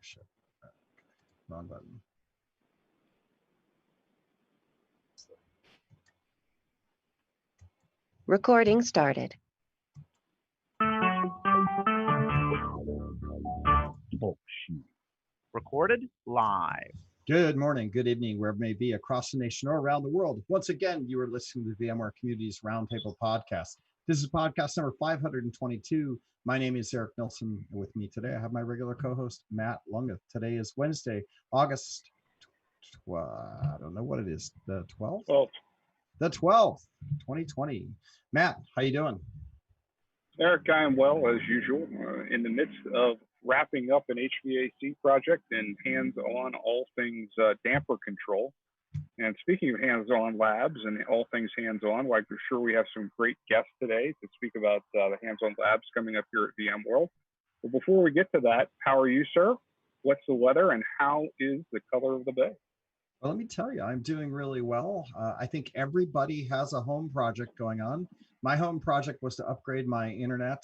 Shit. Wrong button. Recording started. Bullshit. Recorded live. Good morning, good evening, wherever it may be across the nation or around the world. Once again, you are listening to the VMware Communities Roundtable Podcast. This is podcast number 522. My name is Eric Nilsson, and with me today, I have my regular co-host, Matt Lunga. Today is Wednesday, August, I don't know what it is, the 12th? 12th. The 12th, 2020. Matt, how you doing? Eric, I am well, as usual, in the midst of wrapping up an HVAC project and hands-on all things damper control. And speaking of hands-on labs and all things hands-on, well, I'm sure we have some great guests today to speak about the hands-on labs coming up here at VMworld. But before we get to that, how are you, sir? What's the weather and how is the color of the bay? Well, let me tell you, I'm doing really well. I think everybody has a home project going on. My home project was to upgrade my internet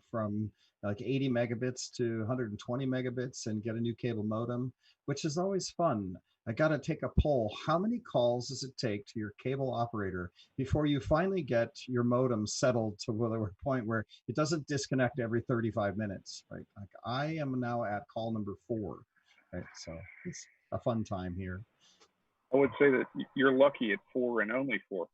from like 80 megabits to 120 megabits and get a new cable modem, which is always fun. I got to take a poll. How many calls does it take to your cable operator before you finally get your modem settled to a point where it doesn't disconnect every 35 minutes, right? Like I am now at call number 4, right? So it's a fun time here. I would say that you're lucky at 4 and only 4.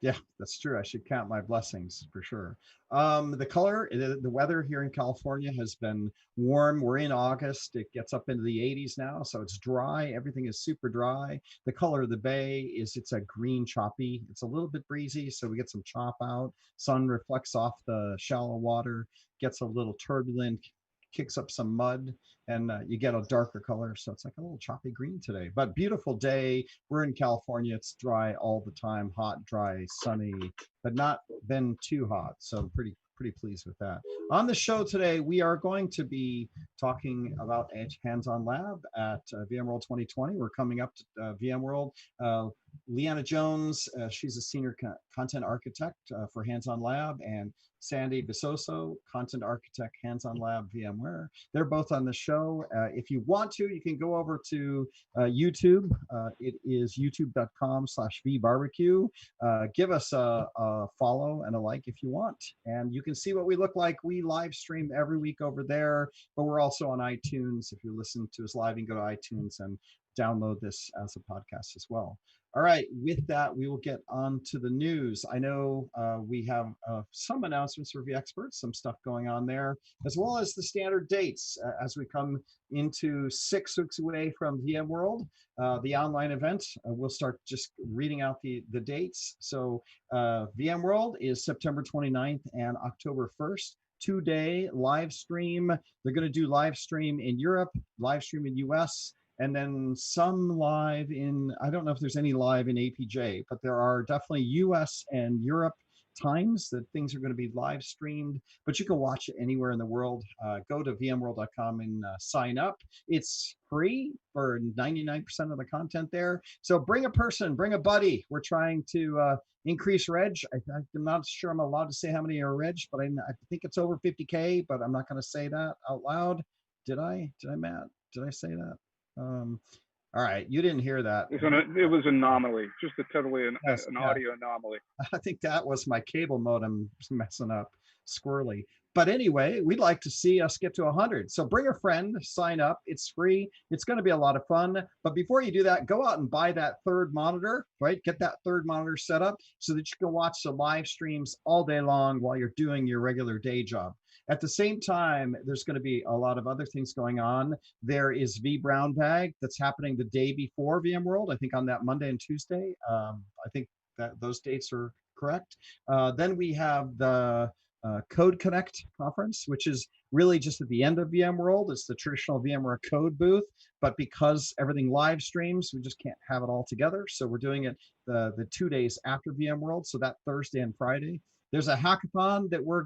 Yeah, that's true. I should count my blessings for sure. The color, the weather here in California has been warm. We're in August. It gets up into the 80s now, so it's dry. Everything is super dry. The color of the bay is it's a green choppy. It's a little bit breezy, so we get some chop out. Sun reflects off the shallow water, gets a little turbulent, kicks up some mud, and you get a darker color. So it's like a little choppy green today, but beautiful day. We're in California. It's dry all the time, hot, dry, sunny, but not been too hot. So I'm pretty pleased with that. On the show today, we are going to be talking about a hands-on lab at VMworld 2020. We're coming up to VMworld. Leanne Jones, she's a senior content architect for Hands-On Lab, and Sandy Visoso, content architect, Hands-On Lab, VMware. They're both on the show. If you want to, you can go over to YouTube. It is youtube.com/vbarbecue. Give us a follow and a like if you want. And you can see what we look like. We live stream every week over there, but we're also on iTunes. If you listen to us live, you can go to iTunes and download this as a podcast as well. All right, with that, we will get on to the news. I know we have some announcements for vExperts, some stuff going on there, as well as the standard dates as we come into 6 weeks away from VMworld, the online event. We'll start just reading out the dates. So VMworld is September 29th and October 1st. 2-day live stream. They're going to do live stream in Europe, live stream in US, and then some live in, I don't know if there's any live in APJ, but there are definitely US and Europe times that things are going to be live streamed, but you can watch it anywhere in the world. Go to vmworld.com and sign up. It's free for 99% of the content there. So bring a person, bring a buddy. We're trying to increase reg. I'm not sure I'm allowed to say how many are reg, but I think it's over 50K, but I'm not going to say that out loud. Did I, Matt? Did I say that? All right, you didn't hear that. It was an anomaly, just a totally an audio anomaly. I think that was my cable modem messing up, squirrely. But anyway, we'd like to see us get to 100. So bring a friend, sign up. It's free. It's going to be a lot of fun. But before you do that, go out and buy that third monitor, right? Get that third monitor set up so that you can watch the live streams all day long while you're doing your regular day job. At the same time, there's going to be a lot of other things going on. There is V Brown Bag that's happening the day before VMworld, I think on that Monday and Tuesday. I think that those dates are correct. Then we have the Code Connect conference, which is really just at the end of VMworld. It's the traditional VMware code booth, but because everything live streams, we just can't have it all together. So we're doing it the 2 days after VMworld, so that Thursday and Friday. There's a hackathon that we're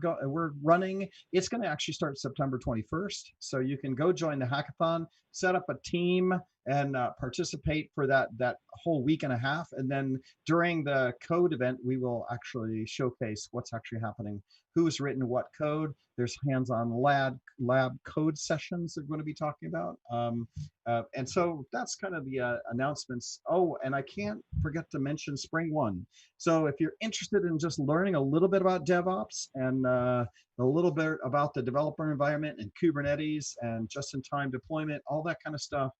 running. It's going to actually start September 21st. So you can go join the hackathon, set up a team, and participate for that whole week and a half. And then during the code event, we will actually showcase what's actually happening, who's written what code. There's hands-on lab code sessions that we're going to be talking about. And so that's kind of the announcements. Oh, and I can't forget to mention Spring One. So if you're interested in just learning a little bit about DevOps and a little bit about the developer environment and Kubernetes and just-in-time deployment, all that kind of stuff,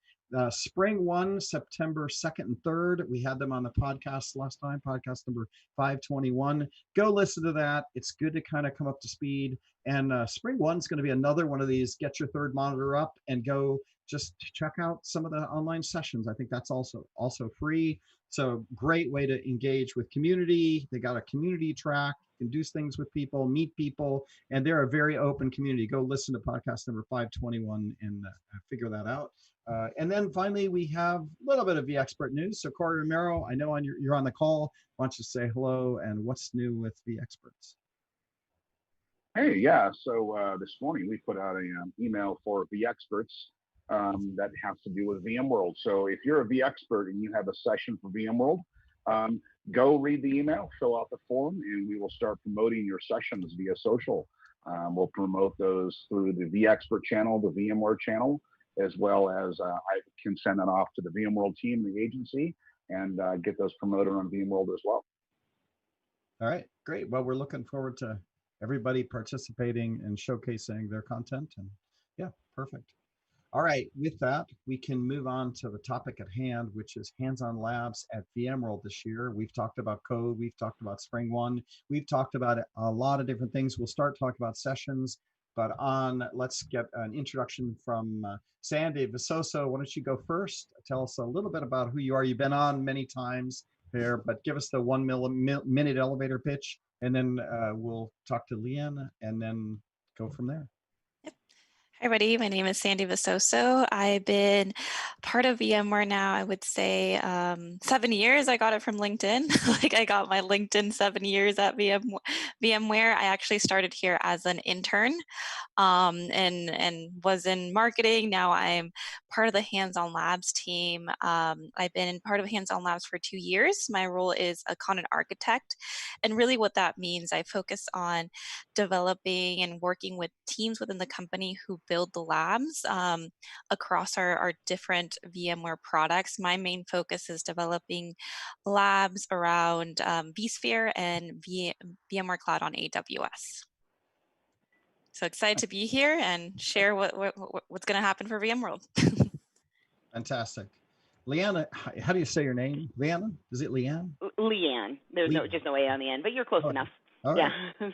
Spring One, September 2nd and 3rd, we had them on the podcast last time, podcast number 521. Go listen to that. It's good to kind of come up to speed. And Spring One is going to be another one of these, get your third monitor up and go just check out some of the online sessions. I think that's also free. So great way to engage with community. They got a community track. You can do things with people, meet people, and they're a very open community. Go listen to podcast number 521 and figure that out. And then finally, we have a little bit of VExpert news. So Corey Romero, I know you're on the call. Why don't you say hello and what's new with VExperts? Hey, yeah. So this morning we put out an email for VExperts that has to do with VMworld. So if you're a VExpert and you have a session for VMworld, go read the email, fill out the form, and we will start promoting your sessions via social. We'll promote those through the VExpert channel, the VMware channel, as well as I can send that off to the VMworld team, the agency, and get those promoted on VMworld as well. All right, great. Well, we're looking forward to everybody participating and showcasing their content. And yeah, perfect. All right, with that, we can move on to the topic at hand, which is hands-on labs at VMworld this year. We've talked about code, we've talked about Spring One, we've talked about a lot of different things. We'll start talking about sessions, but let's get an introduction from Sandy Visoso. Why don't you go first? Tell us a little bit about who you are. You've been on many times there, but give us the 1 minute elevator pitch, and then we'll talk to Leanne and then go from there. Hi, everybody. My name is Sandy Visoso. I've been part of VMware now, I would say 7 years. I got it from LinkedIn. Like I got my LinkedIn 7 years at VMware. I actually started here as an intern and was in marketing. Now I'm part of the Hands-On Labs team. I've been part of Hands-On Labs for 2 years. My role is a content architect. And really what that means, I focus on developing and working with teams within the company who build the labs across our different VMware products. My main focus is developing labs around vSphere and VMware Cloud on AWS. So excited to be here and share what's going to happen for VMworld. Fantastic. Leanne, how do you say your name? Leanne? Is it Leanne? Leanne. There's just no A on the end, but you're close enough. All right. Yeah.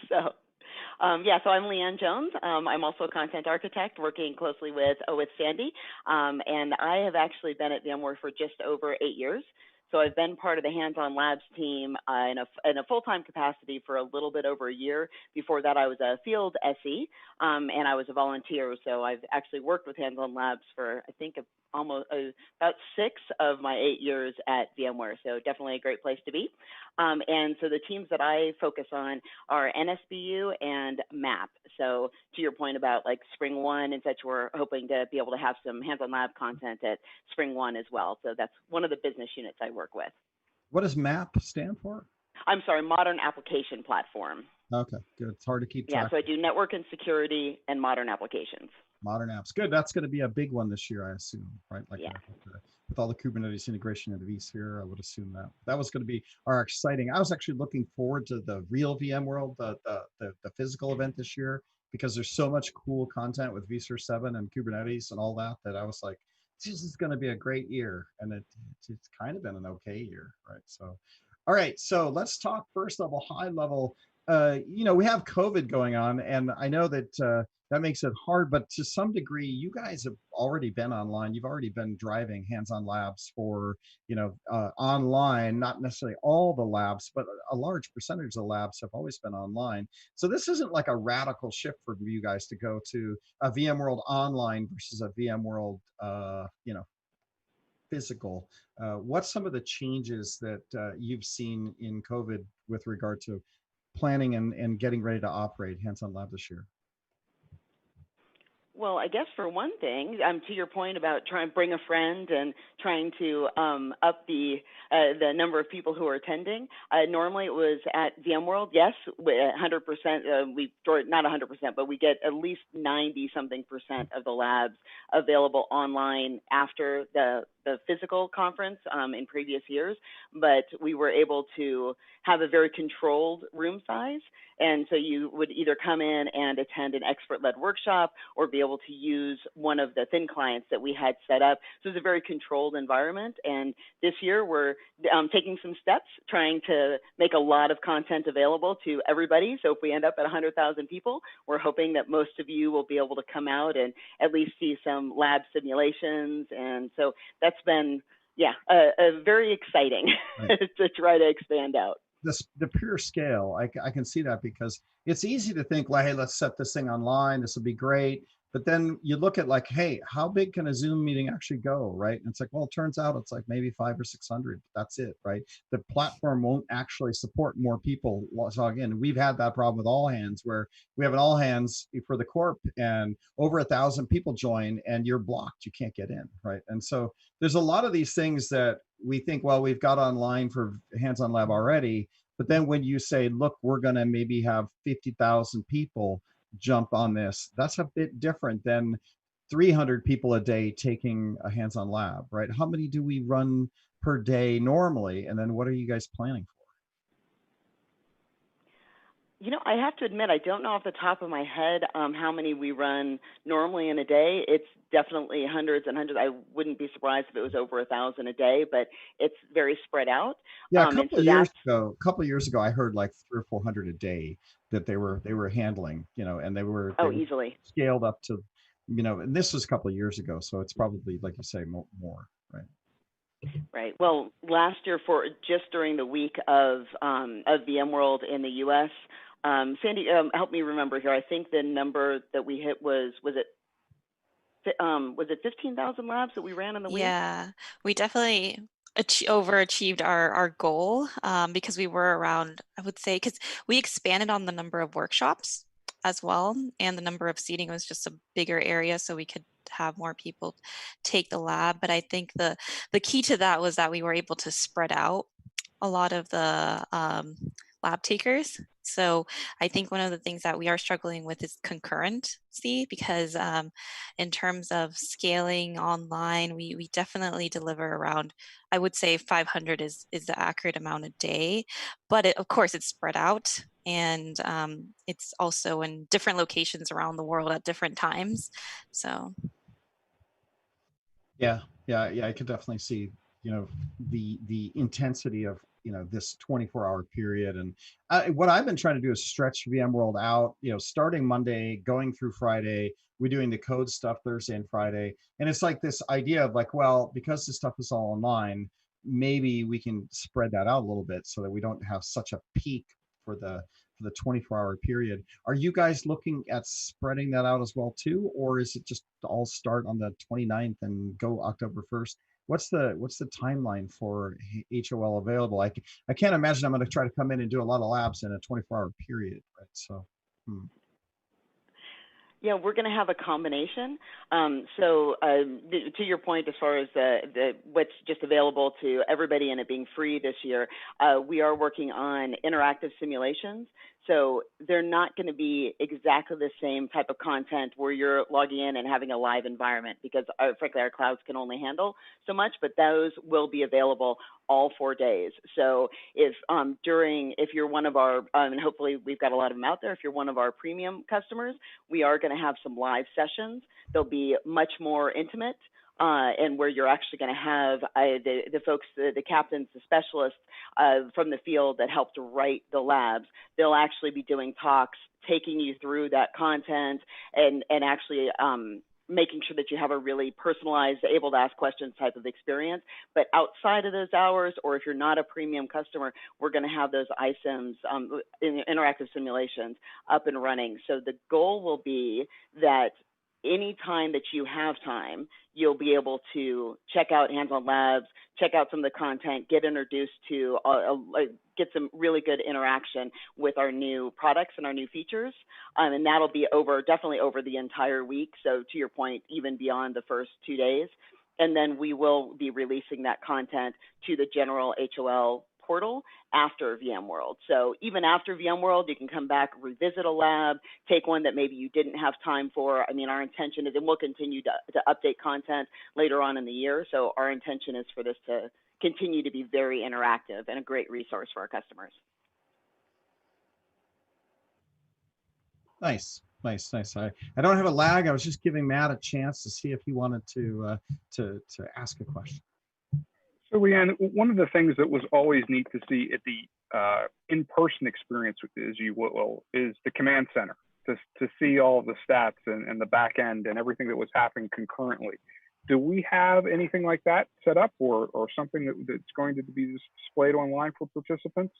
So I'm Leanne Jones. I'm also a content architect working closely with Sandy. And I have actually been at VMware for just over 8 years. So I've been part of the Hands-On Labs team in a full-time capacity for a little bit over a year. Before that, I was a field SE, and I was a volunteer. So I've actually worked with Hands-On Labs for, I think, almost about 6 of my 8 years at VMware. So definitely a great place to be. And so the teams that I focus on are NSBU and MAP. So to your point about like Spring One and such, we're hoping to be able to have some hands-on lab content at Spring One as well. So that's one of the business units I work with. What does MAP stand for? I'm sorry, Modern Application Platform. Okay, good. It's hard to keep track. Yeah, so I do network and security and modern applications. Modern apps. Good. That's going to be a big one this year, I assume, right? Like yeah. With all the Kubernetes integration into vSphere, I would assume that was going to be our exciting. I was actually looking forward to the real VMworld, the physical event this year, because there's so much cool content with vSphere 7 and Kubernetes and all that I was like, this is going to be a great year. And it's kind of been an okay year, right? So, all right. So let's talk first of all, high level. We have COVID going on, and I know that that makes it hard, but to some degree, you guys have already been online. You've already been driving hands-on labs for, online, not necessarily all the labs, but a large percentage of the labs have always been online. So this isn't like a radical shift for you guys to go to a VMworld online versus a VMworld, physical. What's some of the changes that you've seen in COVID with regard to planning and getting ready to operate hands-on lab this year? Well, I guess for one thing, to your point about trying to bring a friend and trying to up the number of people who are attending. Normally, it was at VMworld. Yes, 100%. We not 100%, but we get at least 90-something% of the labs available online after the physical conference in previous years. But we were able to have a very controlled room size. And so you would either come in and attend an expert-led workshop or be able to use one of the thin clients that we had set up. So it was a very controlled environment. And this year we're taking some steps, trying to make a lot of content available to everybody. So if we end up at 100,000 people, we're hoping that most of you will be able to come out and at least see some lab simulations. And so that's been, a very exciting to try to expand out. The pure scale, I can see that, because it's easy to think like, hey, let's set this thing online, this will be great. But then you look at like, hey, how big can a Zoom meeting actually go, right? And it's like, well, it turns out it's like maybe 500 or 600. That's it, right? The platform won't actually support more people log in. We've had that problem with All Hands, where we have an All Hands for the corp and over 1,000 people join and you're blocked, you can't get in, right? And so there's a lot of these things that we think, well, we've got online for hands-on lab already. But then when you say, look, we're going to maybe have 50,000 people jump on this, that's a bit different than 300 people a day taking a hands-on lab, right? How many do we run per day normally? And then what are you guys planning for? You know, I have to admit, I don't know off the top of my head how many we run normally in a day. It's definitely hundreds and hundreds. I wouldn't be surprised if it was over 1,000 a day, but it's very spread out. Yeah, a couple of years ago, I heard like 300 or 400 a day that they were handling, and they were easily scaled up to, and this was a couple of years ago, so it's probably, like you say, more, right? Right. Well, last year, for just during the week of VMworld in the U.S., Sandy, help me remember here. I think the number that we hit was it 15,000 labs that we ran in the week? Yeah, we definitely overachieved our goal because we were around, I would say, because we expanded on the number of workshops as well, and the number of seating was just a bigger area, so we could have more people take the lab. But I think the key to that was that we were able to spread out a lot of the lab takers. So I think one of the things that we are struggling with is concurrency, because in terms of scaling online, we definitely deliver around, I would say 500 is the accurate amount a day, but of course it's spread out, and it's also in different locations around the world at different times. So yeah, I could definitely see, the intensity of, this 24-hour period. And what I've been trying to do is stretch VMworld out, starting Monday, going through Friday. We're doing the code stuff Thursday and Friday. And it's like this idea of like, well, because this stuff is all online, maybe we can spread that out a little bit so that we don't have such a peak for the 24-hour period. Are you guys looking at spreading that out as well too? Or is it just all start on the 29th and go October 1st? What's the timeline for HOL available? I can't imagine I'm going to try to come in and do a lot of labs in a 24-hour period, right? So. Yeah, we're going to have a combination. To your point, as far as what's just available to everybody and it being free this year, we are working on interactive simulations. So they're not going to be exactly the same type of content where you're logging in and having a live environment, because frankly, our clouds can only handle so much, but those will be available all 4 days. So if you're one of our, and hopefully we've got a lot of them out there, if you're one of our premium customers, we are going to have some live sessions. They'll be much more intimate. And where you're actually going to have the folks, the captains, the specialists from the field that help to write the labs. They'll actually be doing talks, taking you through that content, and actually making sure that you have a really personalized, able to ask questions type of experience. But outside of those hours, or if you're not a premium customer, we're going to have those iSims, interactive simulations, up and running. So the goal will be that anytime that you have time, you'll be able to check out Hands-On Labs, check out some of the content, get introduced to, get some really good interaction with our new products and our new features. And that'll be definitely over the entire week. So to your point, even beyond the first 2 days. And then we will be releasing that content to the general HOL portal after VMworld. So even after VMworld, you can come back, revisit a lab, take one that maybe you didn't have time for. I mean, our intention is, and we'll continue to update content later on in the year. So our intention is for this to continue to be very interactive and a great resource for our customers. Nice. I don't have a lag. I was just giving Matt a chance to see if he wanted to ask a question. So Leanne, one of the things that was always neat to see at the in-person experience, as you will, is the command center, to see all the stats and the back end and everything that was happening concurrently. Do we have anything like that set up, or something that's going to be displayed online for participants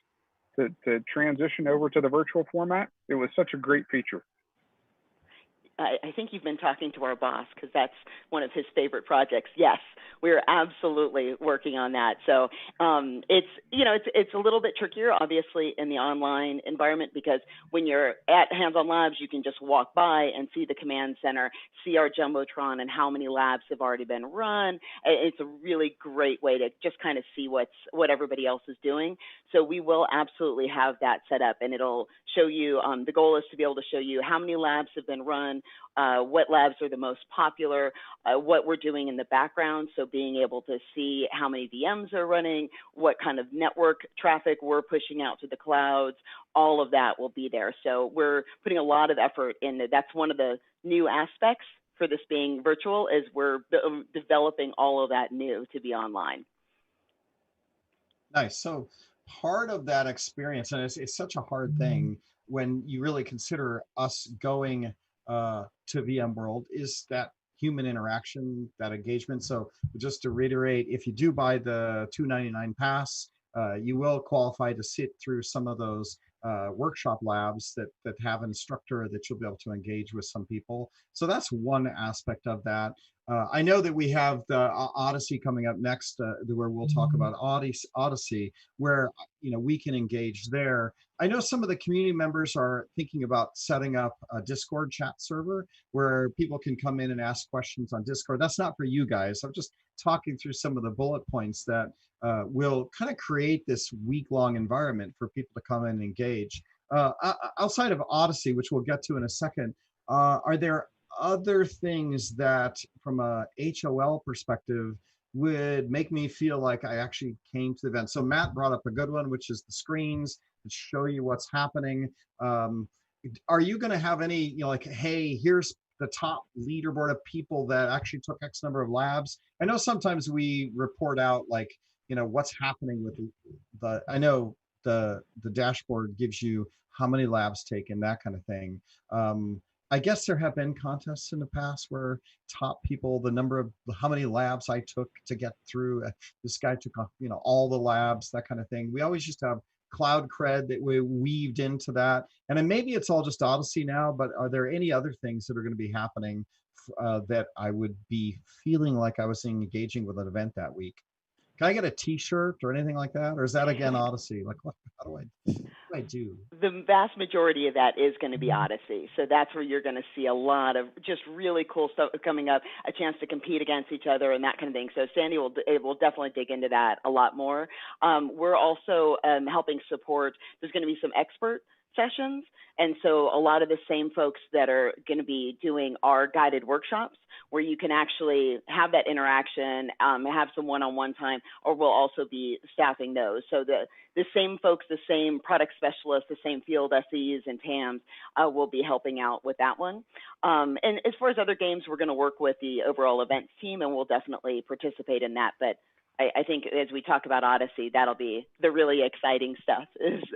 to transition over to the virtual format? It was such a great feature. I think you've been talking to our boss, because that's one of his favorite projects. Yes, we're absolutely working on that. So it's a little bit trickier, obviously, in the online environment, because when you're at Hands-On Labs, you can just walk by and see the command center, see our Jumbotron and how many labs have already been run. It's a really great way to just kind of see what everybody else is doing. So we will absolutely have that set up, and it'll show you, the goal is to be able to show you how many labs have been run, what labs are the most popular, what we're doing in the background. So being able to see how many VMs are running, what kind of network traffic we're pushing out to the clouds, all of that will be there. So we're putting a lot of effort in. That's one of the new aspects for this being virtual, is we're developing all of that new to be online. Nice. So part of that experience, and it's such a hard thing when you really consider us going to VMworld, is that human interaction, that engagement. So just to reiterate, if you do buy the $2.99 pass, you will qualify to sit through some of those workshop labs that have an instructor that you'll be able to engage with some people. So that's one aspect of that. I know that we have the Odyssey coming up next, where we'll talk about Odyssey, where we can engage there. I know some of the community members are thinking about setting up a Discord chat server where people can come in and ask questions on Discord. That's not for you guys. I'm just talking through some of the bullet points that will kind of create this week-long environment for people to come in and engage. Outside of Odyssey, which we'll get to in a second, are there other things that from a HOL perspective would make me feel like I actually came to the event? So Matt brought up a good one, which is the screens that show you what's happening. Are you going to have any, like, hey, here's the top leaderboard of people that actually took X number of labs? I know sometimes we report out, like, what's happening with I know the dashboard gives you how many labs taken, that kind of thing. I guess there have been contests in the past where top people, the number of how many labs I took to get through. This guy took, all the labs, that kind of thing. We always just have cloud cred that we weaved into that. And then maybe it's all just Odyssey now, but are there any other things that are going to be happening that I would be feeling like I was engaging with an event that week? Can I get a t-shirt or anything like that? Or is that again Odyssey? Like, what do I do? The vast majority of that is going to be Odyssey. So that's where you're going to see a lot of just really cool stuff coming up, a chance to compete against each other and that kind of thing. So Sandy will definitely dig into that a lot more. We're also helping support, there's going to be some expert sessions. And so a lot of the same folks that are going to be doing our guided workshops, where you can actually have that interaction, have some one-on-one time, or we'll also be staffing those. So the same folks, the same product specialists, the same field SEs and TAMs will be helping out with that one. And as far as other games, we're going to work with the overall events team, and we'll definitely participate in that. But I think as we talk about Odyssey, that'll be the really exciting stuff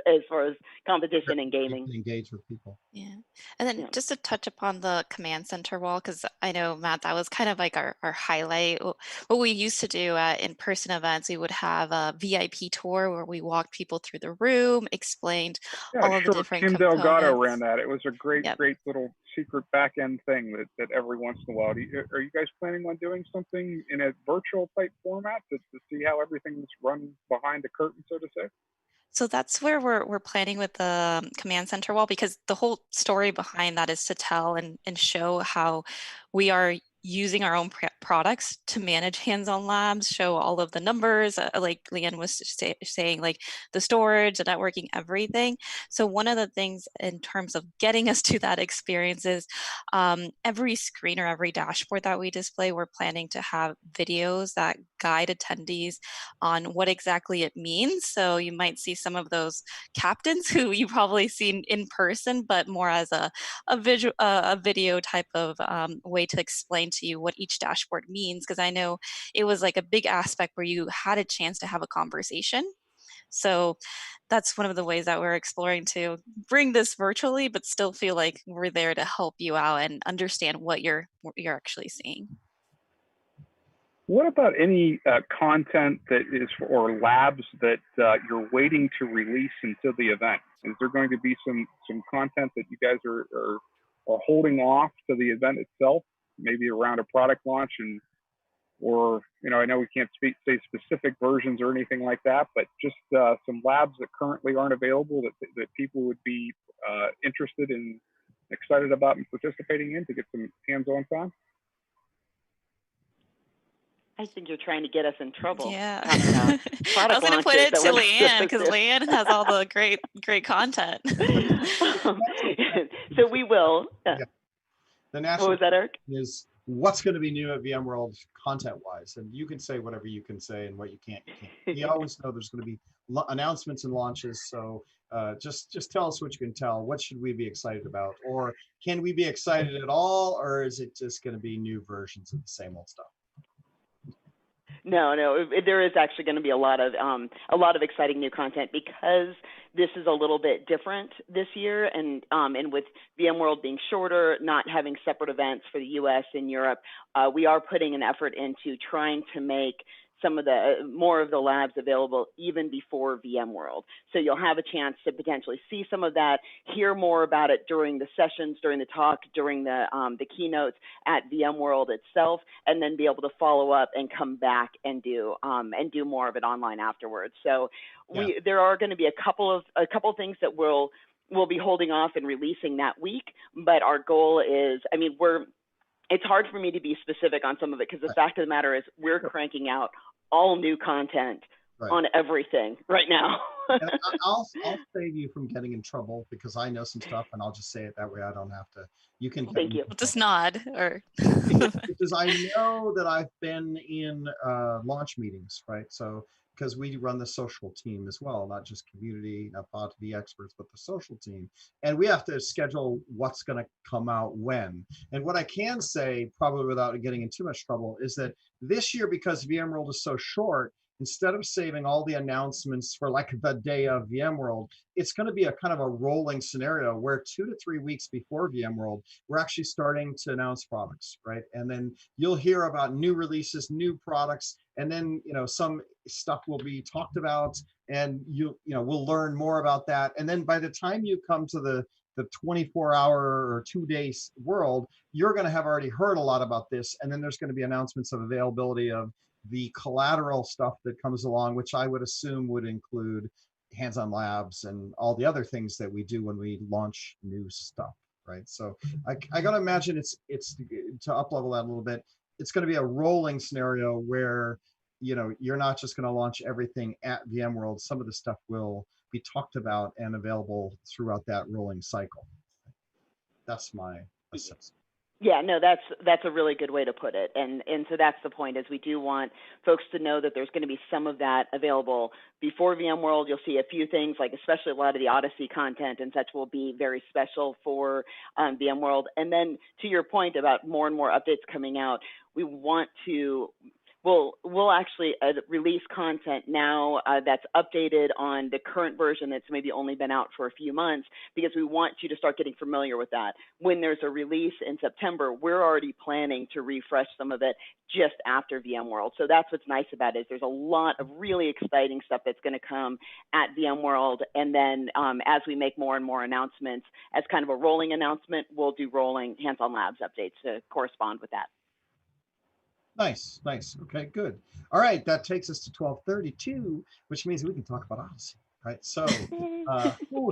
as far as competition and gaming. Engage with people. Yeah. And then just to touch upon the command center wall, because I know, Matt, that was kind of like our highlight. What we used to do at in-person events, we would have a VIP tour where we walked people through the room, explained all of the different Kim components. Delgado ran that. It was a great little secret back end thing that every once in a while, are you guys planning on doing something in a virtual type format to see how everything's run behind the curtain, so to say? So that's where we're planning with the command center wall, because the whole story behind that is to tell and show how we are using our own products to manage hands-on labs, show all of the numbers, like Leanne was saying, like the storage, the networking, everything. So one of the things in terms of getting us to that experience is every screen or every dashboard that we display, we're planning to have videos that guide attendees on what exactly it means. So you might see some of those captains who you probably seen in person, but more as a video type of way to explain to you what each dashboard means. Because I know it was like a big aspect where you had a chance to have a conversation. So that's one of the ways that we're exploring to bring this virtually, but still feel like we're there to help you out and understand what you're actually seeing. What about any content that is or labs that you're waiting to release until the event? Is there going to be some content that you guys are holding off to the event itself, maybe around a product launch, or I know we can't say specific versions or anything like that, but just some labs that currently aren't available that people would be interested in, excited about, and participating in to get some hands-on time? I think you're trying to get us in trouble. Yeah. I was going to put it to Leanne, because Leanne has all the great content. So we will. Yeah. The national What was that, Eric? is what's going to be new at VMworld content-wise, and you can say whatever you can say, and what you can't, you can't. You always know there's going to be announcements and launches, so just tell us what you can tell. What should we be excited about, or can we be excited at all, or is it just going to be new versions of the same old stuff? No, there is actually going to be a lot of exciting new content, because this is a little bit different this year, and with VMworld being shorter, not having separate events for the U.S. and Europe, we are putting an effort into trying to make some of the more of the labs available even before VMworld. So you'll have a chance to potentially see some of that, hear more about it during the sessions, during the talk, during the keynotes at VMworld itself, and then be able to follow up and come back and do more of it online afterwards. So there are going to be a couple of things that we'll be holding off and releasing that week, but our goal is, it's hard for me to be specific on some of it, because the fact of the matter is we're cranking out all new content on everything right now. And I'll save you from getting in trouble, because I know some stuff, and I'll just say it that way. I don't have to. You can. Thank you. Just nod, or because I know that I've been in launch meetings, right? So because we run the social team as well, not just community, not pod to be experts, but the social team, and we have to schedule what's going to come out when. And what I can say, probably without getting in too much trouble, is that this year, because VMworld is so short, instead of saving all the announcements for like the day of VMworld, it's going to be a kind of a rolling scenario where 2 to 3 weeks before VMworld, we're actually starting to announce products, right? And then you'll hear about new releases, new products, and then some stuff will be talked about, and we'll learn more about that. And then by the time you come to the 24-hour or 2 days world, you're going to have already heard a lot about this, and then there's going to be announcements of availability of the collateral stuff that comes along, which I would assume would include hands-on labs and all the other things that we do when we launch new stuff, right? So I gotta imagine it's to up-level that a little bit. It's going to be a rolling scenario where you're not just going to launch everything at VMworld. Some of the stuff will be talked about and available throughout that rolling cycle. That's my assessment. Yeah, no, that's a really good way to put it. And so that's the point, is we do want folks to know that there's going to be some of that available before VMworld. You'll see a few things, like especially a lot of the Odyssey content and such will be very special for VMworld. And then to your point about more and more updates coming out, we want to we'll actually release content now that's updated on the current version that's maybe only been out for a few months, because we want you to start getting familiar with that. When there's a release in September, we're already planning to refresh some of it just after VMworld. So that's what's nice about it, is there's a lot of really exciting stuff that's going to come at VMworld. And then as we make more and more announcements, as kind of a rolling announcement, we'll do rolling hands-on labs updates to correspond with that. Nice, nice. Okay, good. All right, that takes us to 12:32, which means we can talk about Odyssey, right? So,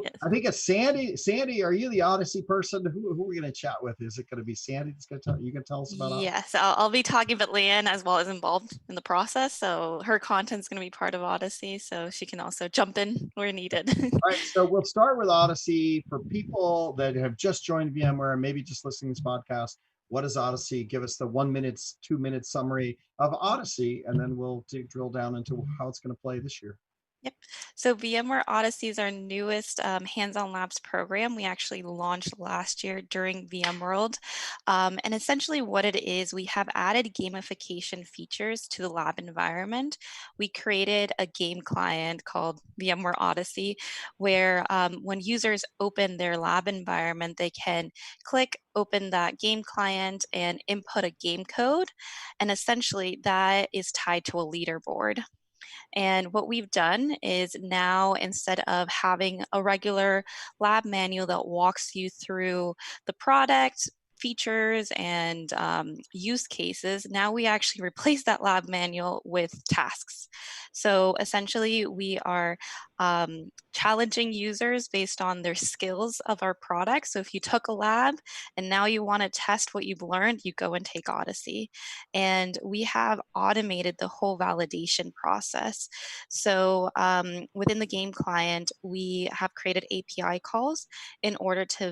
Yes. I think it's Sandy. Sandy, are you the Odyssey person? Who are we going to chat with? Is it going to be Sandy that's going to tell you? Can tell us about Odyssey? Yes, I'll be talking about Leanne as well as involved in the process. So her content's going to be part of Odyssey, so she can also jump in where needed. All right, so we'll start with Odyssey for people that have just joined VMware and maybe just listening to this podcast. What is Odyssey? Give us the 1 minute, 2 minute summary of Odyssey, and then we'll drill down into how it's going to play this year. Yep. So VMware Odyssey is our newest hands-on labs program. We actually launched last year during VMworld. And essentially what it is, we have added gamification features to the lab environment. We created a game client called VMware Odyssey, where when users open their lab environment, they can click, open that game client and input a game code. And essentially that is tied to a leaderboard. And what we've done is now, instead of having a regular lab manual that walks you through the product, features, and use cases, now we actually replace that lab manual with tasks. So essentially, we are challenging users based on their skills of our product. So if you took a lab and now you want to test what you've learned, you go and take Odyssey. And we have automated the whole validation process. So within the game client, we have created API calls in order to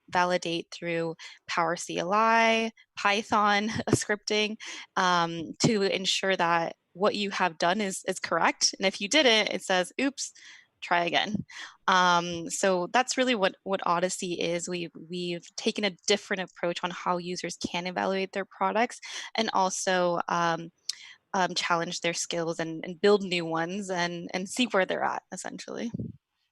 validate through Power CLI, Python scripting, to ensure that what you have done is correct. And if you didn't, it says, oops, try again. So that's really what Odyssey is. We've taken a different approach on how users can evaluate their products, and also challenge their skills and build new ones and see where they're at, essentially.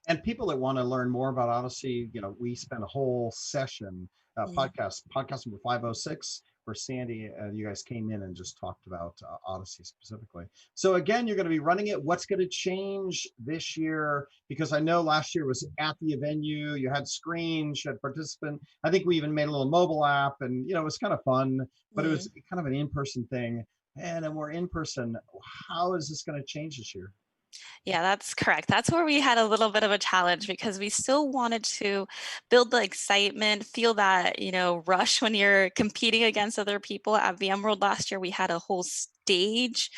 And people that want to learn more about Odyssey, we spent a whole session, podcast number 506, where Sandy and you guys came in and just talked about Odyssey specifically. So again, you're going to be running it. What's going to change this year? Because I know last year was at the venue, you had screens, you had participant. I think we even made a little mobile app, and it was kind of fun, but it was kind of an in-person thing. And then we're in person. How is this going to change this year? Yeah, that's correct. That's where we had a little bit of a challenge, because we still wanted to build the excitement, feel that, rush when you're competing against other people. At VMworld last year, we had a whole stage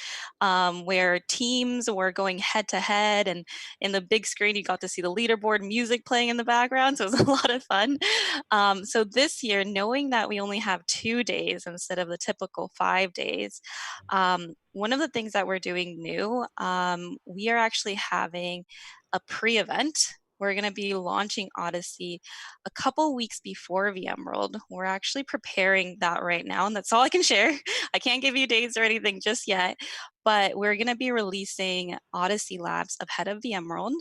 where teams were going head to head, and in the big screen, you got to see the leaderboard music playing in the background. So it was a lot of fun. So this year, knowing that we only have 2 days instead of the typical 5 days, one of the things that we're doing new, we are actually having a pre-event. We're going to be launching Odyssey a couple weeks before VMworld. We're actually preparing that right now, and that's all I can share. I can't give you dates or anything just yet, but we're going to be releasing Odyssey Labs ahead of VMworld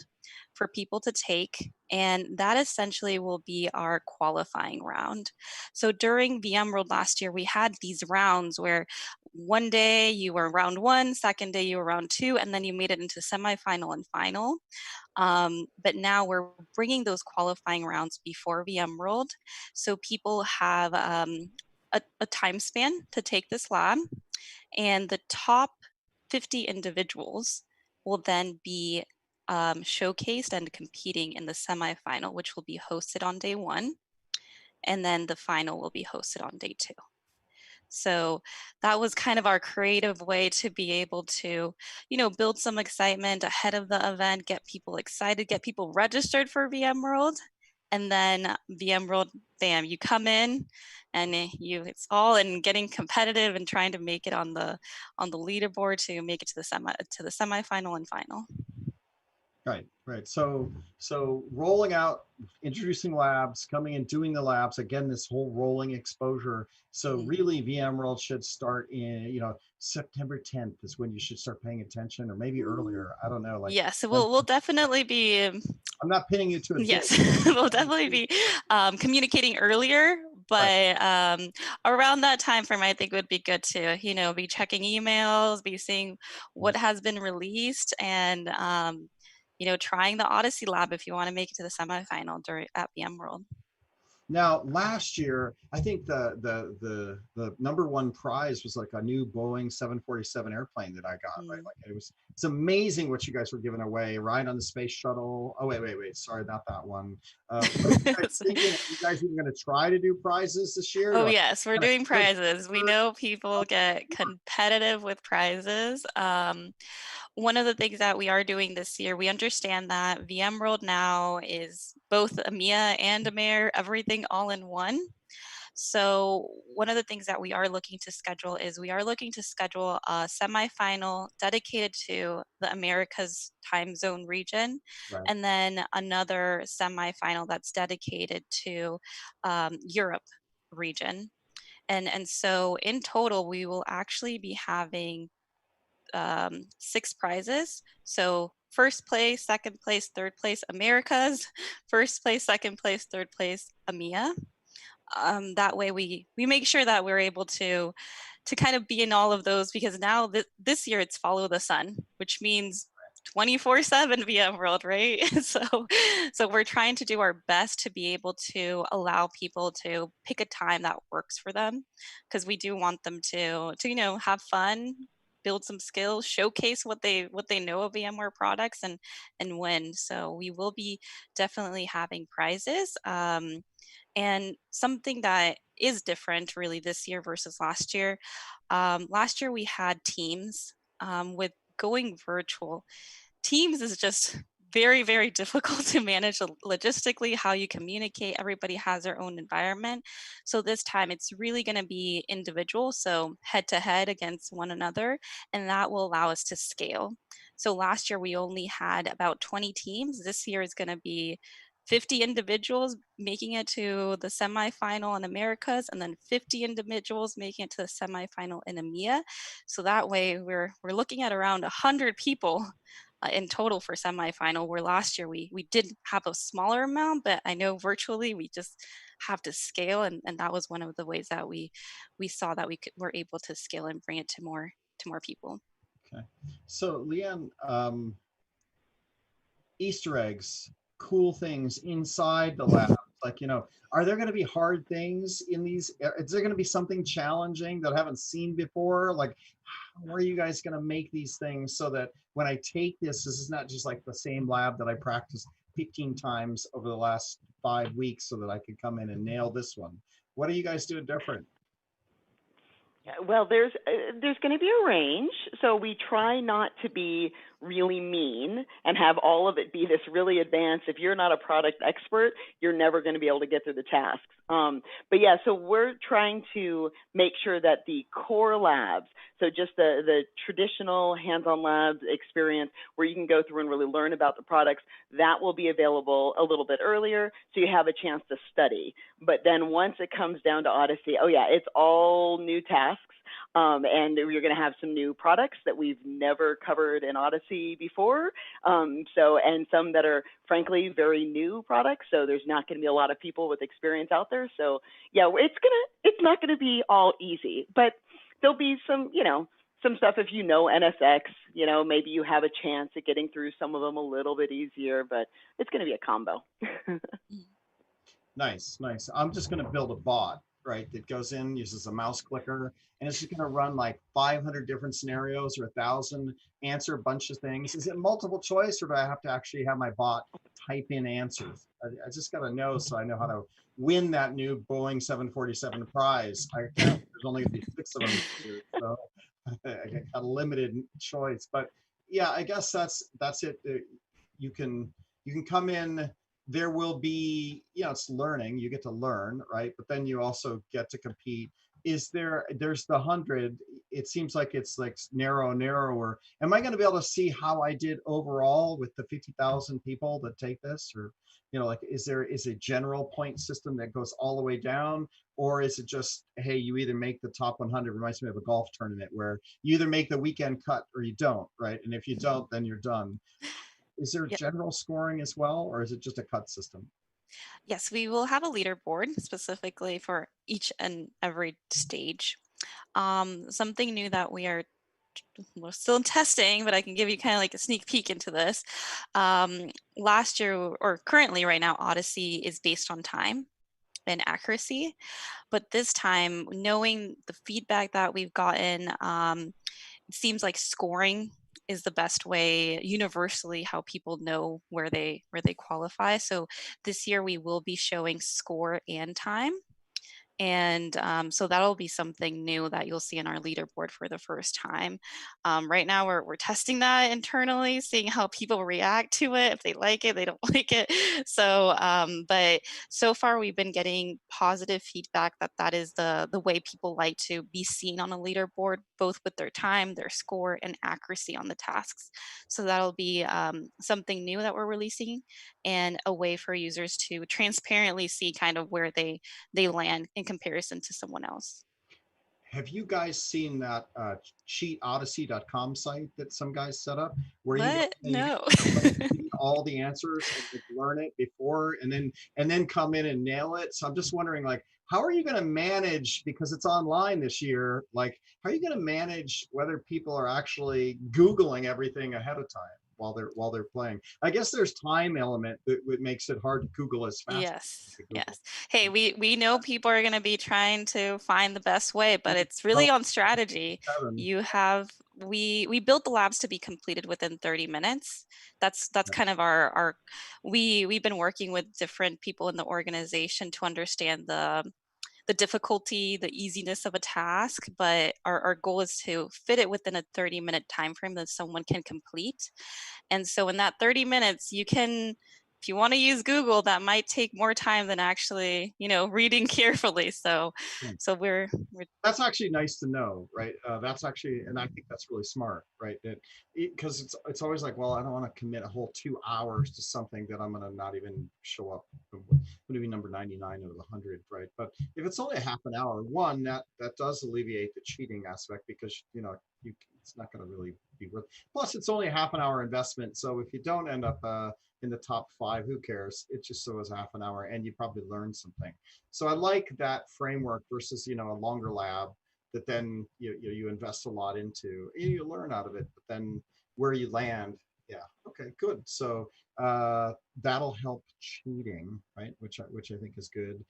for people to take, and that essentially will be our qualifying round. So during VMworld last year, we had these rounds where one day you were round 1, second day you were round 2, and then you made it into semifinal and final. But now we're bringing those qualifying rounds before VMworld, so people have a time span to take this lab, and the top 50 individuals will then be showcased and competing in the semifinal, which will be hosted on day 1, and then the final will be hosted on day 2. So that was kind of our creative way to be able to, build some excitement ahead of the event, get people excited, get people registered for VMworld. And then VMworld, bam, you come in and it's all in getting competitive and trying to make it on the leaderboard to make it to the semifinal and final. Right, right. So rolling out, introducing labs, coming and doing the labs, again, this whole rolling exposure. So Mhm. really VMworld should start in, September 10th is when you should start paying attention, or maybe earlier. I don't know. Like, Yes, when- we'll definitely be I'm not pinning you to a date. yes, we'll definitely be communicating earlier, Right. but around that time frame, I think would be good to, be checking emails, be seeing what has been released, and trying the Odyssey lab if you want to make it to the semifinal during at VMworld. Now, last year, I think the number one prize was like a new Boeing 747 airplane that I got, right? Mm. Like it's amazing what you guys were giving away, right? On the space shuttle. Oh, wait. Sorry, not that one. What are you guys thinking? Are you guys even going to try to do prizes this year? Oh Like, yes, we're kind doing of prizes. We know people get competitive with prizes. One of the things that we are doing this year, we understand that VMworld now is both EMEA and AMER, everything all in one. So one of the things that we are looking to schedule is we are looking to schedule a semifinal dedicated to the Americas time zone region, right. and then another semifinal that's dedicated to Europe region. And so in total, we will actually be having 6 prizes. So first place, second place, third place, Americas, first place, second place, third place, EMEA. That way we make sure that we're able to kind of be in all of those, because now this year it's follow the sun, which means 24/7 VMworld, right? So we're trying to do our best to be able to allow people to pick a time that works for them, because we do want them to have fun, build some skills, showcase what they know of VMware products, and win. So we will be definitely having prizes. And something that is different really this year versus last year. Last year we had Teams. With going virtual, Teams is just very, very difficult to manage logistically, how you communicate. Everybody has their own environment. So this time it's really going to be individual, so head to head against one another, and that will allow us to scale. So last year we only had about 20 teams. This year is going to be 50 individuals making it to the semifinal in Americas, and then 50 individuals making it to the semifinal in EMEA. So that way we're looking at around 100 people in total for semifinal, where last year we did have a smaller amount, but I know virtually we just have to scale, and that was one of the ways that we saw that were able to scale and bring it to more people. Okay. So Leanne, Easter eggs, cool things inside the lab. Like, are there going to be hard things in these? Is there going to be something challenging that I haven't seen before? Like, how are you guys going to make these things so that when I take this is not just like the same lab that I practiced 15 times over the last 5 weeks so that I could come in and nail this one? What are you guys doing different? Well, there's going to be a range, so we try not to be really mean and have all of it be this really advanced. If you're not a product expert, you're never going to be able to get through the tasks. But yeah, so we're trying to make sure that the core labs, so just the traditional hands-on labs experience where you can go through and really learn about the products, that will be available a little bit earlier, so you have a chance to study. But then once it comes down to Odyssey, oh yeah, it's all new tasks. And you're going to have some new products that we've never covered in Odyssey before. And some that are frankly very new products. So there's not going to be a lot of people with experience out there. So yeah, it's not going to be all easy, but there'll be some stuff. If you know NSX, maybe you have a chance at getting through some of them a little bit easier, but it's going to be a combo. Nice. I'm just going to build a bot, right, that goes in, uses a mouse clicker, and it's just going to run like 500 different scenarios or 1,000, answer a bunch of things. Is it multiple choice, or do I have to actually have my bot type in answers? I just got to know so I know how to win that new Boeing 747 prize. There's only going to be 6 of them this year, so I got a limited choice. But yeah, I guess that's it. You can come in. There will be, it's learning, you get to learn, right? But then you also get to compete. There's the 100, it seems like it's like narrower. Am I going to be able to see how I did overall with the 50,000 people that take this? Or, like, is a general point system that goes all the way down? Or is it just, hey, you either make the top 100? Reminds me of a golf tournament where you either make the weekend cut or you don't, right? And if you don't, then you're done. Is there Yep. general scoring as well, or is it just a cut system? Yes, we will have a leaderboard specifically for each and every stage. Something new that we're still in testing, but I can give you kind of like a sneak peek into this. Last year, or currently right now, Odyssey is based on time and accuracy. But this time, knowing the feedback that we've gotten, it seems like scoring is the best way universally how people know where they qualify. So this year we will be showing score and time. And so that'll be something new that you'll see in our leaderboard for the first time. Right now, we're testing that internally, seeing how people react to it, if they like it, they don't like it. So, but so far, we've been getting positive feedback that that is the way people like to be seen on a leaderboard, both with their time, their score, and accuracy on the tasks. So that'll be something new that we're releasing, and a way for users to transparently see kind of where they land in comparison to someone else. Have you guys seen that cheatodyssey.com site that some guys set up where you go What? and you No. read all the answers and like learn it before and then come in and nail it? So I'm just wondering, like, how are you going to manage, because it's online this year, like how are you going to manage whether people are actually Googling everything ahead of time while they're playing? I guess there's time element that makes it hard to Google as fast as Yes, you Google. yes. Hey, we know people are going to be trying to find the best way, but it's really on strategy. Seven. You have we built the labs to be completed within 30 minutes. That's kind of our we've been working with different people in the organization to understand the difficulty, the easiness of a task, but our goal is to fit it within a 30-minute time frame that someone can complete. And so in that 30 minutes, you can, if you want to use Google, that might take more time than actually, reading carefully. So we're That's actually nice to know, right? That's actually, and I think that's really smart, right? Because it's always like, well, I don't want to commit a whole 2 hours to something that I'm gonna not even show up. Going to be number 99 out of 100, right? But if it's only a half an hour, one that does alleviate the cheating aspect, because it's not going to really be worth. Plus, it's only a half an hour investment, so if you don't end up in the top 5, who cares? It just so is half an hour, and you probably learned something. So I like that framework versus a longer lab that then you invest a lot into. You learn out of it, but then where you land, yeah, okay, good. So that'll help cheating, right? Which I think is good.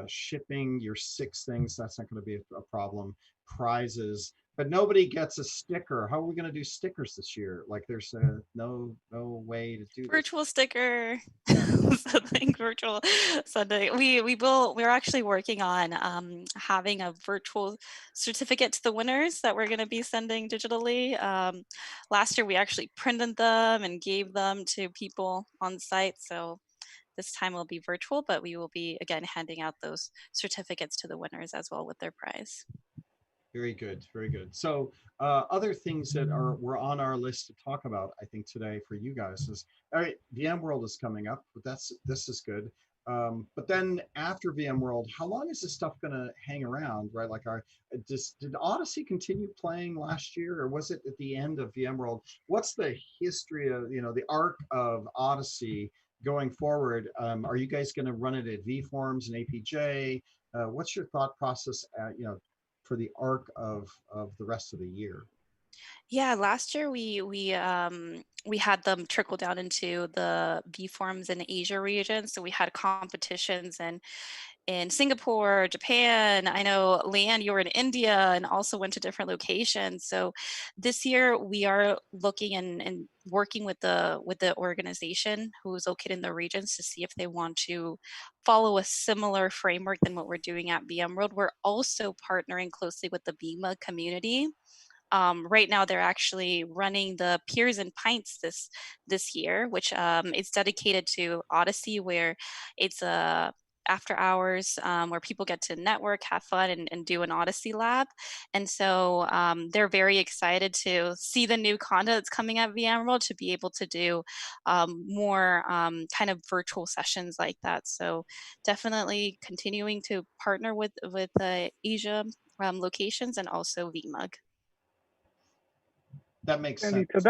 Shipping your 6 things, that's not going to be a problem. Prizes, but nobody gets a sticker. How are we going to do stickers this year? Like, there's no way to do this. virtual sticker. Something virtual Sunday. We're actually working on having a virtual certificate to the winners that we're going to be sending digitally. Last year we actually printed them and gave them to people on site. So this time will be virtual, but we will be again handing out those certificates to the winners as well with their prize. Very good, very good. So other things that were on our list to talk about, I think today for you guys is, all right, VMworld is coming up, but this is good. But then after VMworld, how long is this stuff going to hang around, right? Like, did Odyssey continue playing last year, or was it at the end of VMworld? What's the history of, the arc of Odyssey going forward? Are you guys going to run it at VForms and APJ? What's your thought process for the arc of the rest of the year? Yeah, last year we had them trickle down into the V forms in Asia region. So we had competitions in Singapore, Japan. I know, Leanne, you were in India and also went to different locations. So this year we are looking and working with the organization who is located in the regions to see if they want to follow a similar framework than what we're doing at VMworld. We're also partnering closely with the Vima community. Right now, they're actually running the Peers and Pints this year, which is dedicated to Odyssey, where it's a after hours where people get to network, have fun, and do an Odyssey lab. And so they're very excited to see the new content that's coming at VMworld, to be able to do more kind of virtual sessions like that. So definitely continuing to partner with Asia locations and also VMUG. That makes Andy, sense.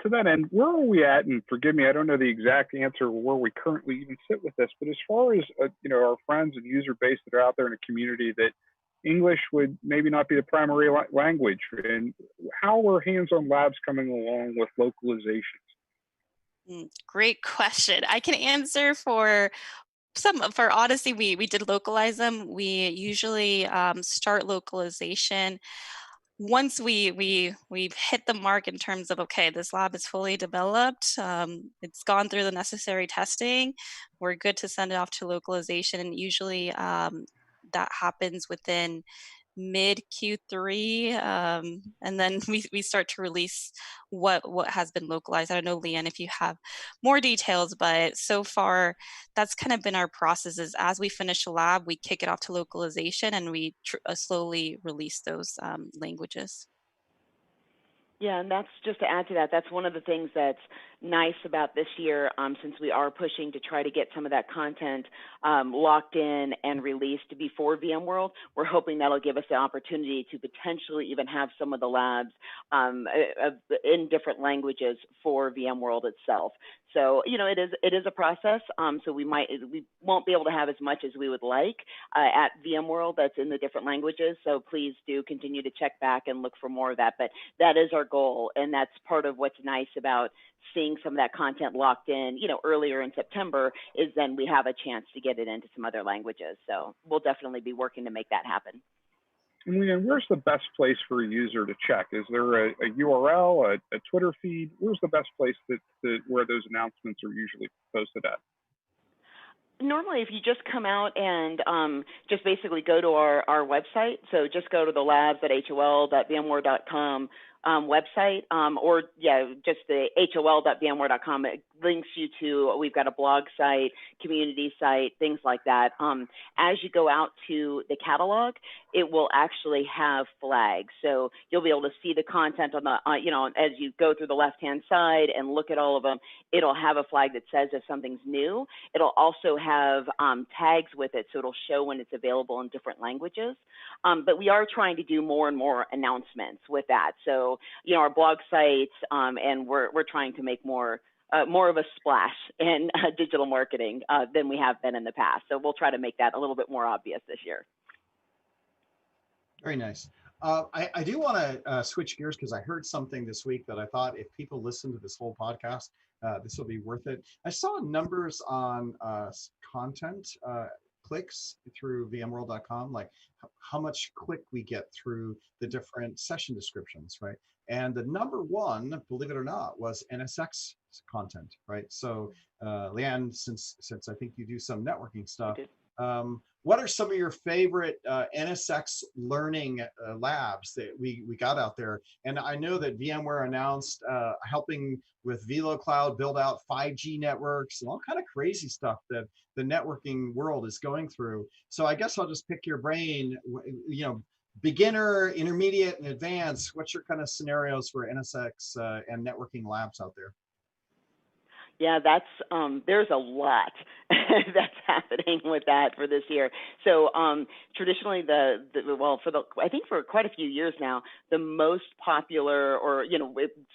to that end, where are we at? And forgive me, I don't know the exact answer where we currently even sit with this. But as far as our friends and user base that are out there in a community that English would maybe not be the primary language, and how are hands-on labs coming along with localizations? Great question. I can answer for Odyssey. We did localize them. We usually start localization once we've hit the mark in terms of, okay, this lab is fully developed, it's gone through the necessary testing, we're good to send it off to localization. And usually that happens within mid Q3, and then we start to release what has been localized. I don't know, Leanne, if you have more details, but so far that's kind of been our process. Is as we finish a lab, we kick it off to localization, and we slowly release those languages. Yeah, and that's just to add to that, that's one of the things that's nice about this year, since we are pushing to try to get some of that content locked in and released before VMworld. We're hoping that'll give us the opportunity to potentially even have some of the labs in different languages for VMworld itself. So, it is a process. So we won't be able to have as much as we would like at VMworld that's in the different languages. So please do continue to check back and look for more of that. But that is our goal, and that's part of what's nice about seeing some of that content locked in, earlier in September, is then we have a chance to get it into some other languages. So we'll definitely be working to make that happen. And Leanne, where's the best place for a user to check? Is there a URL, a Twitter feed? Where's the best place where those announcements are usually posted at? Normally, if you just come out and just basically go to our website, so just go to the labs.hol.vmware.com website, or just the hol.vmware.com. It links you to, we've got a blog site, community site, things like that. As you go out to the catalog, it will actually have flags. So you'll be able to see the content on the, as you go through the left-hand side and look at all of them, it'll have a flag that says if something's new. It'll also have tags with it, so it'll show when it's available in different languages. But we are trying to do more and more announcements with that. So, our blog sites, and we're trying to make more of a splash in digital marketing than we have been in the past. So we'll try to make that a little bit more obvious this year. Very nice. I do want to switch gears, because I heard something this week that I thought, if people listen to this whole podcast, this will be worth it. I saw numbers on content clicks through vmworld.com, like how much click we get through the different session descriptions, right? And the number one, believe it or not, was NSX content, right? So Leanne, since I think you do some networking stuff, what are some of your favorite NSX learning labs that we got out there? And I know that VMware announced helping with VeloCloud build out 5G networks and all kind of crazy stuff that the networking world is going through. So I guess I'll just pick your brain, beginner, intermediate, and advanced. What's your kind of scenarios for NSX and networking labs out there? Yeah, that's there's a lot that's happening with that for this year. So traditionally, I think for quite a few years now, the most popular, or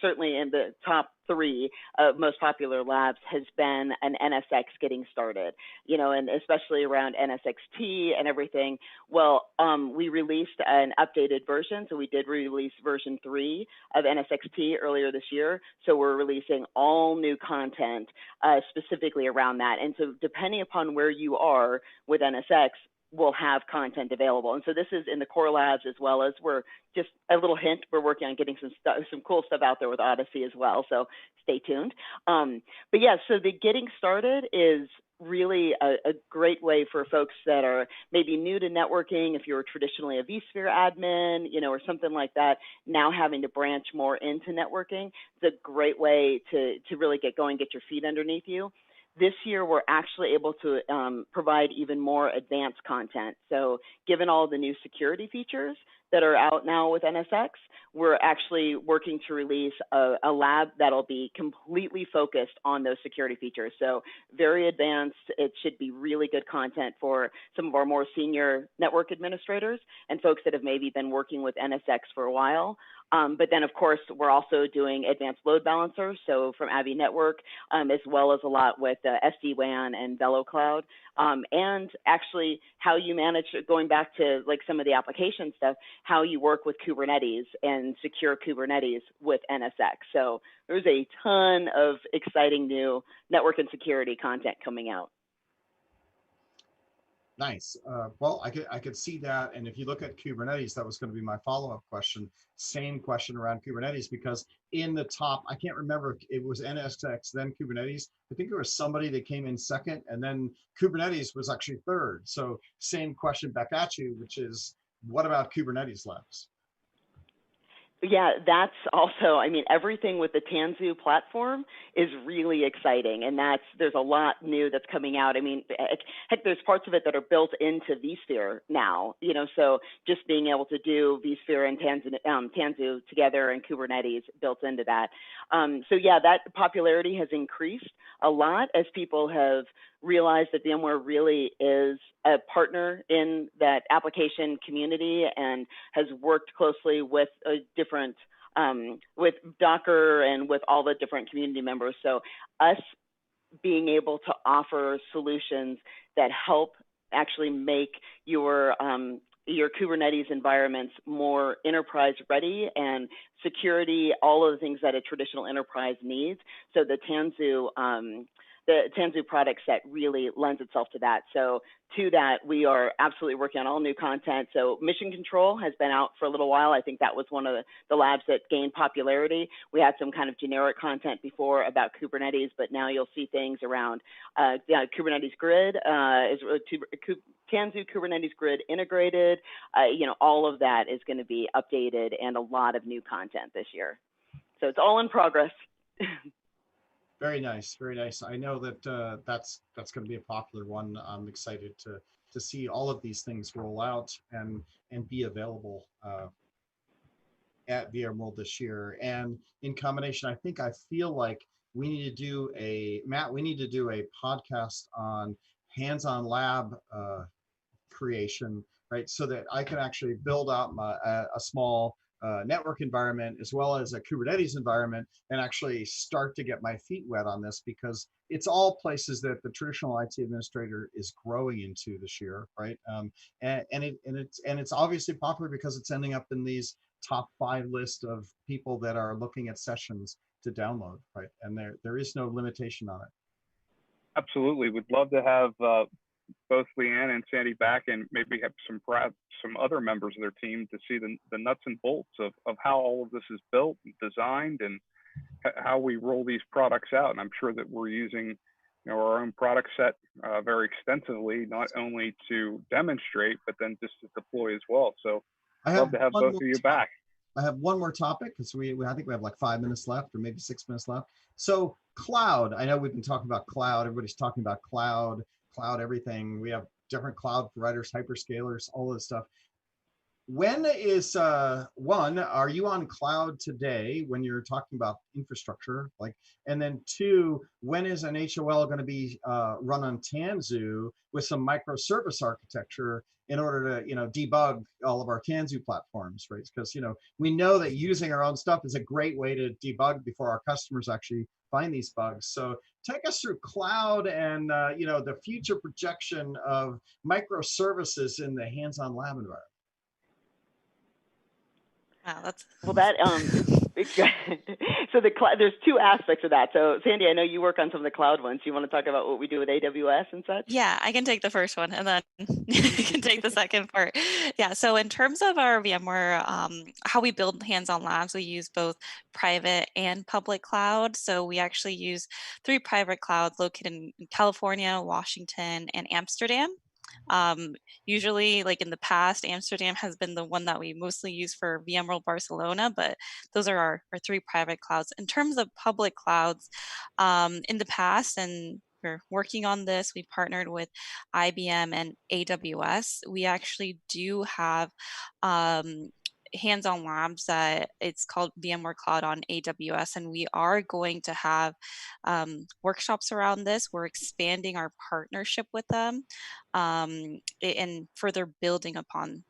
certainly in the top 3 most popular labs, has been an NSX getting started. And especially around NSXT and everything. Well, we released an updated version, so we did release version 3 of NSXT earlier this year. So we're releasing all new content specifically around that. And so depending upon where you are with NSX, we'll have content available. And so this is in the core labs, as well as, we're just a little hint, we're working on getting some cool stuff out there with Odyssey as well. So stay tuned. But yeah, so the getting started is really a great way for folks that are maybe new to networking. If you were traditionally a vSphere admin, or something like that, now having to branch more into networking, it's a great way to really get going, get your feet underneath you. this year, we're actually able to provide even more advanced content. So given all the new security features that are out now with NSX, we're actually working to release a lab that'll be completely focused on those security features. So very advanced. It should be really good content for some of our more senior network administrators and folks that have maybe been working with NSX for a while. But then, of course, we're also doing advanced load balancers, so from Avi Network, as well as a lot with SD-WAN and VeloCloud, and actually how you manage, going back to like some of the application stuff, how you work with Kubernetes and secure Kubernetes with NSX. So there's a ton of exciting new network and security content coming out. Nice. Well, I could see that. And if you look at Kubernetes, that was going to be my follow-up question. Same question around Kubernetes, because in the top, I can't remember if it was NSX, then Kubernetes. I think there was somebody that came in second, and then Kubernetes was actually third. So same question back at you, which is, what about Kubernetes labs? Yeah, that's also, I mean, everything with the Tanzu platform is really exciting, and there's a lot new that's coming out. I mean, heck, there's parts of it that are built into vSphere now, you know, so just being able to do vSphere and Tanzu together and Kubernetes built into that. So yeah, that popularity has increased a lot as people have realized that VMware really is a partner in that application community and has worked closely with different, with Docker and with all the different community members. So us being able to offer solutions that help actually make your Kubernetes environments more enterprise ready and security, all of the things that a traditional enterprise needs. So the Tanzu product set really lends itself to that. So to that, we are absolutely working on all new content. So Mission Control has been out for a little while. I think that was one of the labs that gained popularity. We had some kind of generic content before about Kubernetes, but now you'll see things around Kubernetes Grid, Tanzu Kubernetes Grid integrated. You know, all of that is going to be updated and a lot of new content this year. So it's all in progress. Very nice, very nice. I know that that's going to be a popular one. I'm excited to see all of these things roll out and be available at VMworld this year. And in combination, I feel like we need to do a podcast on hands-on lab creation, right? So that I can actually build out a small network environment as well as a Kubernetes environment and actually start to get my feet wet on this, because it's all places that the traditional IT administrator is growing into this year, right? And it's obviously popular because it's ending up in these top 5 list of people that are looking at sessions to download, right? And there is no limitation on it. Absolutely, we'd love to have both Leanne and Sandy back, and maybe have some other members of their team to see the nuts and bolts of how all of this is built and designed and how we roll these products out. And I'm sure that we're using, you know, our own product set very extensively, not only to demonstrate, but then just to deploy as well. So I'd love to have both of you back. I have one more topic, because I think we have like 5 minutes left, or maybe 6 minutes left. So cloud, I know we've been talking about cloud. Everybody's talking about cloud everything. We have different cloud providers, hyperscalers, all this stuff. When is one, are you on cloud today when you're talking about infrastructure? Like, and then 2, when is an HOL going to be run on Tanzu with some microservice architecture in order to, you know, debug all of our Tanzu platforms, right? Because, you know, we know that using our own stuff is a great way to debug before our customers actually find these bugs. So take us through cloud and you know, the future projection of microservices in the hands-on lab environment. Wow, that's well, that so there's 2 aspects of that. So Sandy, I know you work on some of the cloud ones. You want to talk about what we do with AWS and such? Yeah, I can take the first one, and then you can take the second part. Yeah, so in terms of our VMware, how we build hands-on labs, we use both private and public cloud. So we actually use 3 private clouds located in California, Washington, and Amsterdam. Usually, like in the past, Amsterdam has been the one that we mostly use for VMworld Barcelona, but those are our 3 private clouds. In terms of public clouds, in the past, and we're working on this. We partnered with IBM and AWS. We actually do have hands-on labs that it's called VMware Cloud on AWS, and we are going to have workshops around this. We're expanding our partnership with them and further building upon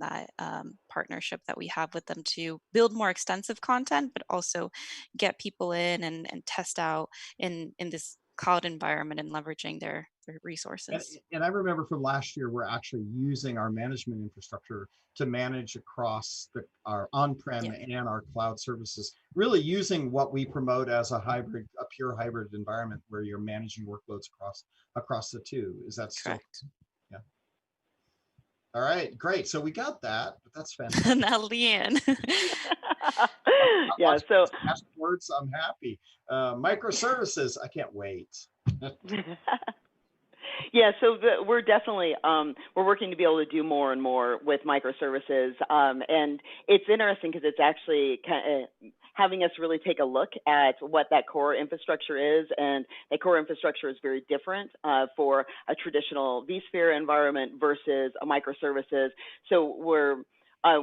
that partnership that we have with them to build more extensive content, but also get people in and test out in this cloud environment and leveraging their And, resources. and I remember from last year, we're actually using our management infrastructure to manage across our on-prem Yeah, and our cloud services, really using what we promote as a pure hybrid environment where you're managing workloads across the two. Is that still? correct. Yeah. All right, great. So we got that, but that's fantastic. Now, Leanne. Yeah, so Words, I'm happy. Microservices, I can't wait. yeah, so we're definitely we're working to be able to do more and more with microservices, and it's interesting because it's actually kind of having us really take a look at what that core infrastructure is, and that core infrastructure is very different for a traditional vSphere environment versus a microservices. So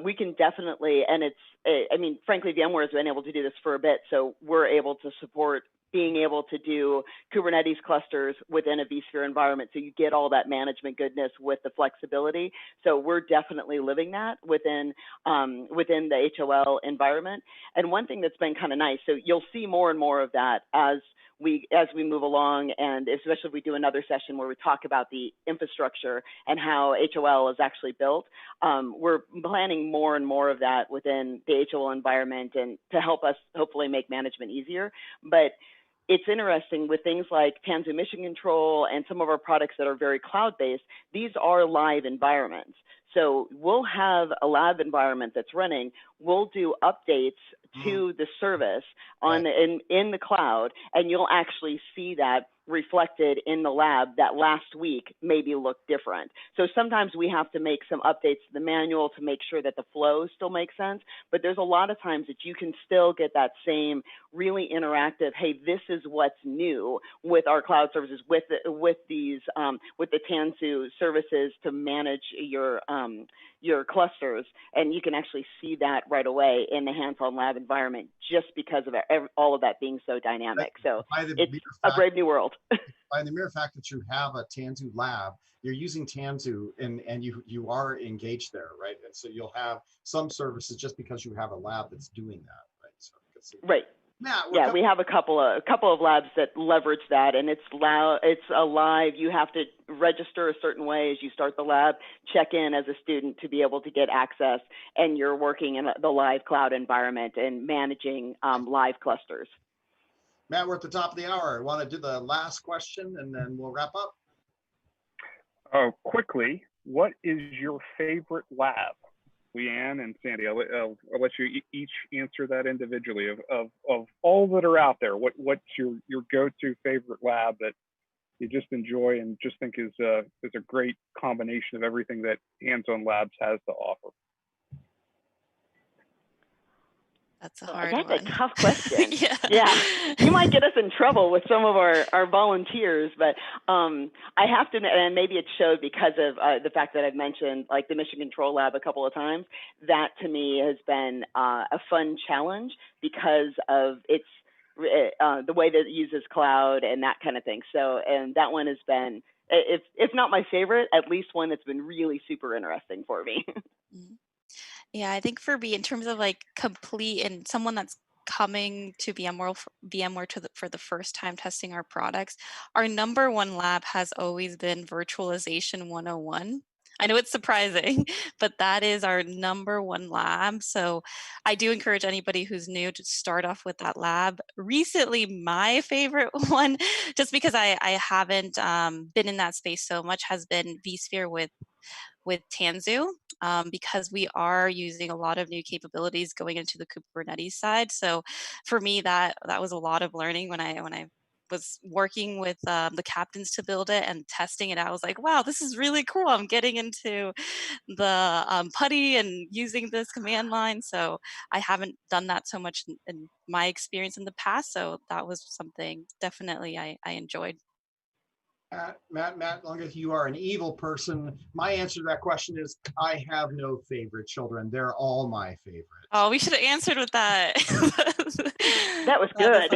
we can definitely, and I mean, frankly, VMware has been able to do this for a bit, so we're able to support being able to do Kubernetes clusters within a vSphere environment. So you get all that management goodness with the flexibility. So we're definitely living that within the HOL environment. And one thing that's been kind of nice, so you'll see more and more of that as we move along, and especially if we do another session where we talk about the infrastructure and how HOL is actually built. We're planning more and more of that within the HOL environment and to help us hopefully make management easier. But it's interesting with things like Tanzu Mission Control and some of our products that are very cloud-based, these are live environments. So we'll have a lab environment that's running. We'll do updates to the service in the cloud, and you'll actually see that reflected in the lab that last week maybe looked different. So sometimes we have to make some updates to the manual to make sure that the flow still makes sense, but there's a lot of times that you can still get that same really interactive, hey, this is what's new with our cloud services, with the Tanzu services to manage your clusters, and you can actually see that right away in the hands-on lab environment just because of all of that being so dynamic. So it's a brave new world. By the mere fact that you have a Tanzu lab, you're using Tanzu and you are engaged there, right? And so you'll have some services just because you have a lab that's doing that, right? So right. Matt, yeah, we have a couple of labs that leverage that, and it's alive. You have to register a certain way as you start the lab, check in as a student to be able to get access, and you're working in the live cloud environment and managing live clusters. Matt, we're at the top of the hour. I want to do the last question, and then we'll wrap up. Quickly, what is your favorite lab? Leanne and Sandy, I'll let you each answer that individually. Of all that are out there, what's your go-to favorite lab that you just enjoy and just think is a great combination of everything that Hands-On Labs has to offer? That's a hard one. That's a tough question. Yeah. You might get us in trouble with some of our volunteers, but I have to, and maybe it showed because of the fact that I've mentioned like the Mission Control Lab a couple of times. That to me has been a fun challenge because of its the way that it uses cloud and that kind of thing. So, and that one has been, if not my favorite, at least one that's been really super interesting for me. Yeah, I think for me, in terms of like complete and someone that's coming to VMworld, for the first time testing our products, our number one lab has always been Virtualization 101. I know it's surprising, but that is our number one lab. So I do encourage anybody who's new to start off with that lab. Recently, my favorite one, just because I haven't been in that space so much, has been vSphere with Tanzu, because we are using a lot of new capabilities going into the Kubernetes side. So for me, that was a lot of learning when I was working with the captains to build it and testing it out. I was like, wow, this is really cool. I'm getting into the PuTTY and using this command line. So I haven't done that so much in my experience in the past. So that was something definitely I enjoyed. Matt, long as you are an evil person, my answer to that question is I have no favorite children. They're all my favorites. Oh, we should have answered with that. That was good.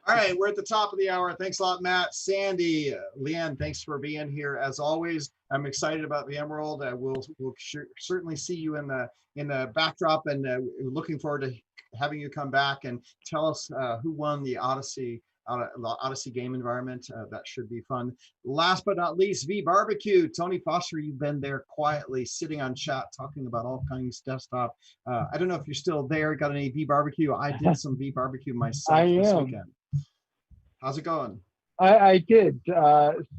All right, we're at the top of the hour. Thanks a lot, Matt, Sandy, Leanne. Thanks for being here as always. I'm excited about VMworld. We'll certainly see you in the backdrop, and looking forward to having you come back and tell us who won the Odyssey game environment. That should be fun. Last but not least, V Barbecue. Tony Foster, you've been there quietly sitting on chat talking about all kinds of desktop. I don't know if you're still there. Got any V Barbecue? I did some V Barbecue myself this weekend. How's it going? I did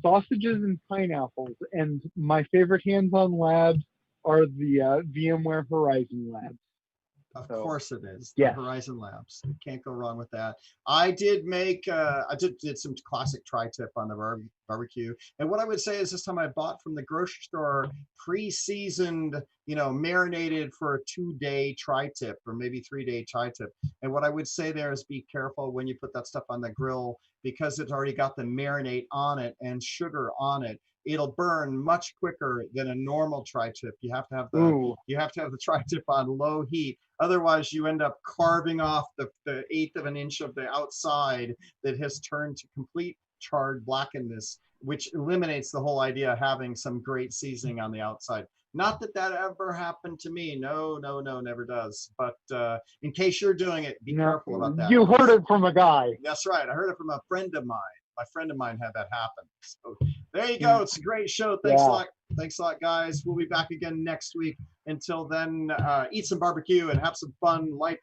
sausages and pineapples, and my favorite hands-on labs are the VMware Horizon labs. Of course it is. Yeah. The Horizon Labs. You can't go wrong with that. I did make, I did some classic tri-tip on the barbecue. And what I would say is this time I bought from the grocery store pre-seasoned, marinated for a 2-day tri-tip or maybe 3-day tri-tip. And what I would say there is be careful when you put that stuff on the grill because it's already got the marinade on it and sugar on it. It'll burn much quicker than a normal tri-tip. You have to have the tri-tip on low heat. Otherwise, you end up carving off the 1/8 of an inch of the outside that has turned to complete charred blackness, which eliminates the whole idea of having some great seasoning on the outside. Not that that ever happened to me. No, never does. But in case you're doing it, be careful about that. You heard it from a guy. That's right. I heard it from a friend of mine. My friend of mine had that happen. So there you go. It's a great show. Thanks a lot. Thanks a lot, guys. We'll be back again next week. Until then, eat some barbecue and have some fun. Life